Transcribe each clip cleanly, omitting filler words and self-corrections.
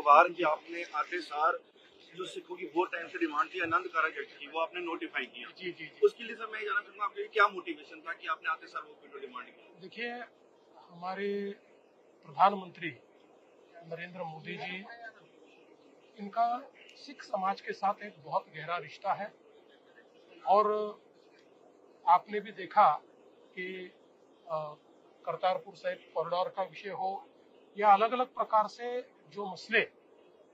अखबार की आपने आते सार जो सिखों की बहुत टाइम से डिमांड थी आनंद कारक एक्ट की, वो आपने नोटिफाई किया। जी। उसके लिए सर मैं जानना चाहूंगा आपके क्या मोटिवेशन था कि आपने आते सार वो डिमांड की? देखिए, हमारे प्रधानमंत्री नरेंद्र मोदी जी, इनका सिख समाज के साथ एक बहुत गहरा रिश्ता है। और आपने भी देखा कि करतारपुर साहिब कॉरिडोर का विषय हो या अलग अलग प्रकार से जो मसले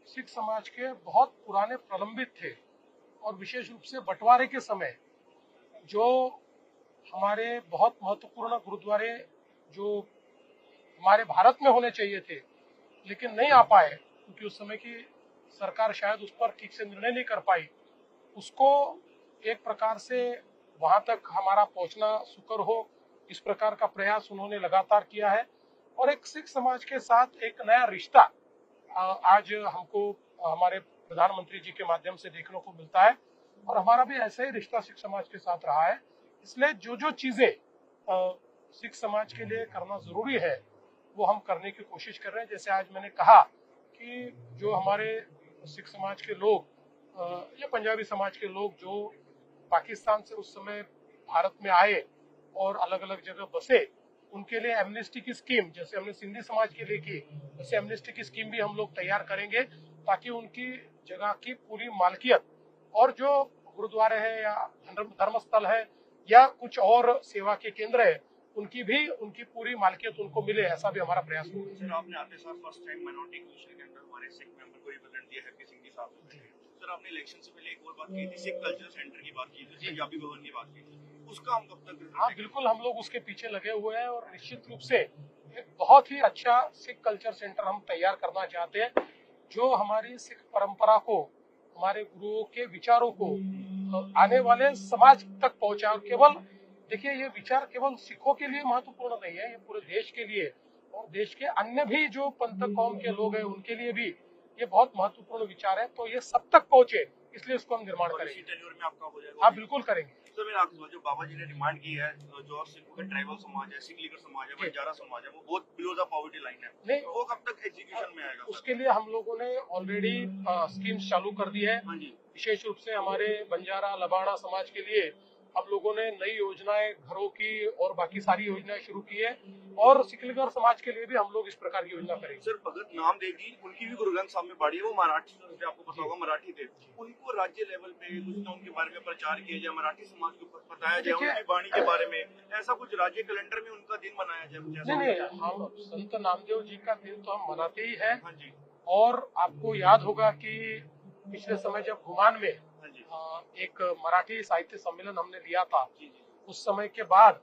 सिख समाज के बहुत पुराने प्रलंबित थे, और विशेष रूप से बंटवारे के समय जो हमारे बहुत महत्वपूर्ण गुरुद्वारे जो हमारे भारत में होने चाहिए थे लेकिन नहीं आ पाए, क्योंकि उस समय की सरकार शायद उस पर ठीक से निर्णय नहीं कर पाई, उसको एक प्रकार से वहां तक हमारा पहुंचना सुकर हो, इस प्रकार का प्रयास उन्होंने लगातार किया है। और एक सिख समाज के साथ एक नया रिश्ता आज हमको हमारे प्रधानमंत्री जी के माध्यम से देखने को मिलता है, और हमारा भी ऐसा ही रिश्ता सिख समाज के साथ रहा है। इसलिए जो जो चीजें सिख समाज के लिए करना जरूरी है वो हम करने की कोशिश कर रहे हैं। जैसे आज मैंने कहा कि जो हमारे सिख समाज के लोग या पंजाबी समाज के लोग जो पाकिस्तान से उस समय भारत में आए और अलग अलग जगह बसे, उनके लिए एमनेस्टी की स्कीम जैसे हमने सिंधी समाज के लिए की, वैसे एमनेस्टी की स्कीम भी हम लोग तैयार करेंगे, ताकि उनकी जगह की पूरी मालकियत और जो गुरुद्वारे है या धर्मस्थल है या कुछ और सेवा के केंद्र है उनकी पूरी मालकियत उनको मिले, ऐसा भी हमारा प्रयास होगा। सर आपने आते साल फर्स्ट टाइम माइनॉरिटी कमीशन के अंदर हमारे सिख मेंबर को रिप्रेजेंट दिया है कि सिंधी साहब ने। सर आपने इलेक्शन से पहले एक और बात की थी, सिख कल्चर सेंटर की बात की थी, पंजाबी भवन की बात की थी, उसका हम कब तक? हाँ बिल्कुल, हम लोग उसके पीछे लगे हुए हैं और निश्चित रूप से एक बहुत ही अच्छा सिख कल्चर सेंटर हम तैयार करना चाहते हैं, जो हमारी सिख परंपरा को, हमारे गुरुओं के विचारों को आने वाले समाज तक पहुंचा। केवल देखिए, ये विचार केवल सिखों के लिए महत्वपूर्ण नहीं है, ये पूरे देश के लिए और देश के अन्य भी जो पंथ कौम के लोग हैं उनके लिए भी ये बहुत महत्वपूर्ण विचार है। तो ये सब तक पहुंचे, इसलिए इसको हम निर्माण करेंगे। में आपका हो जाएगा? हाँ बिल्कुल करेंगे। सर मेरा आपसे जो बाबा जी ने डिमांड की है, जो सिखों का ट्राइबल समाज है, सिख लीगर समाज है, बंजारा समाज है, वो बहुत बिलो द पॉवर्टी लाइन है, नहीं वो कब तक एग्जीक्यूशन में आएगा? उसके लिए हम लोगों ने ऑलरेडी स्कीम्स चालू कर दी है। विशेष रूप से हमारे बंजारा लबाड़ा समाज के लिए हम लोगों ने नई योजनाएं घरों की और बाकी सारी योजनाएं शुरू की है, और सिख लीगर समाज के लिए भी हम लोग इस प्रकार की योजना करेंगे। सर भगत नामदेव जी, उनकी भी गुरु ग्रंथ साहब में बाड़ी है, वो मराठी, आपको पता होगा मराठी थे, उनको राज्य लेवल पे कुछ ना उनके बारे में प्रचार किया जाए, मराठी समाज को बताया जाए, उनकी वाणी के बारे में ऐसा कुछ राज्य कैलेंडर में उनका दिन मनाया जाए? नहीं, हम संत नामदेव जी का दिन तो हम मनाते ही है। हाँ जी। और आपको याद होगा कि पिछले समय जब घुमान में एक मराठी साहित्य सम्मेलन हमने लिया था, उस समय के बाद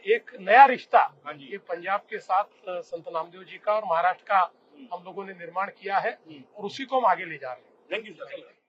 एक नया रिश्ता ये पंजाब के साथ संत नामदेव जी का और महाराष्ट्र का हम लोगों ने निर्माण किया है, और उसी को हम आगे ले जा रहे हैं। Thank you sir.